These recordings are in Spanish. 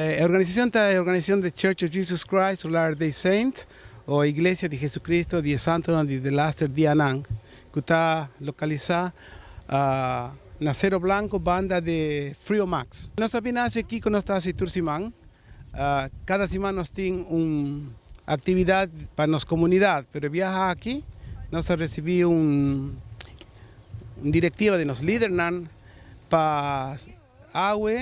Organización está la organización de Church of Jesus Christ of Latter-day Saints o Iglesia de Jesucristo de Santo de Laster de Anang, que está localizada en Cerro Blanco, banda de Frio Max. Nuestra nace aquí con nuestra Tursimán. Cada semana nos tiene una actividad para nuestra comunidad, pero viaja aquí, nos recibí una directiva de los líderes para agua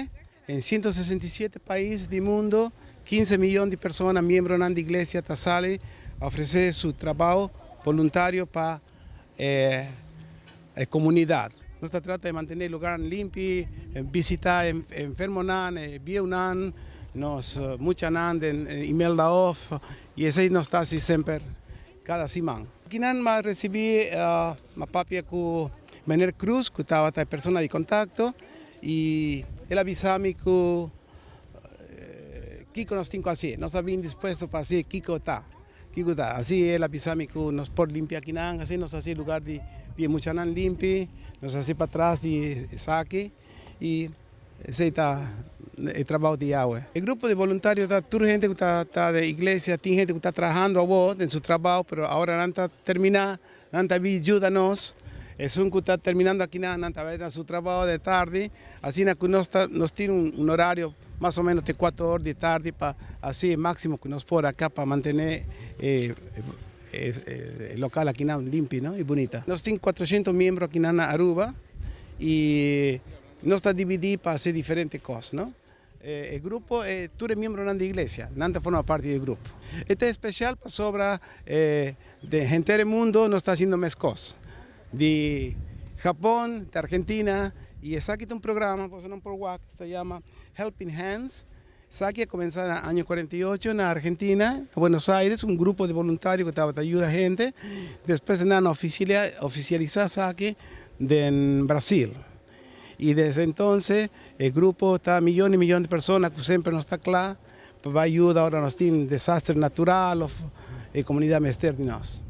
en 167 países del mundo, 15 millones de personas, miembros de la iglesia, sale a ofrecer su trabajo voluntario para la comunidad. Nos trata de mantener el lugar limpio, visitar enfermos, bien, nos muchas en email da off y así nos está así siempre cada semana. Aquí más recibí mi papá con Mener Cruz, que estaba esta persona de contacto, y él avisame que Kiko nos tiene así, no está bien dispuesto para así, Kiko está. Así él avisame que nos por limpiar aquí, así nos hace lugar de mucha limpio, nos hace para atrás de saque y ese está el trabajo de agua. El grupo de voluntarios está toda gente que está de iglesia, tiene gente que está trabajando a vos en su trabajo, pero ahora no está terminando, no está ayúdanos. Es un que está terminando aquí, no está viendo su trabajo de tarde, así que nos tiene un horario más o menos de 4 horas de tarde, para así el máximo que nos pueda acá para mantener el local aquí limpio, ¿no? Y bonita. Nos tiene 400 miembros aquí en Aruba y nos está dividido para hacer diferentes cosas, ¿no? El grupo, tú eres miembro de la iglesia, Nanta forma parte del grupo. Este es especial para sobra de gente del mundo, nos está haciendo más cosas. De Japón, de Argentina, y es aquí un programa, pues no por WAC, se llama Helping Hands. Aquí comenzó en el año 48 en Argentina, en Buenos Aires, un grupo de voluntarios que estaba ayuda a gente. Después en oficializado aquí en Brasil. Y desde entonces el grupo está millones y millones de personas que siempre nos está claro, para ayudar ahora nos tiene desastre natural o comunidad mester de nosotros.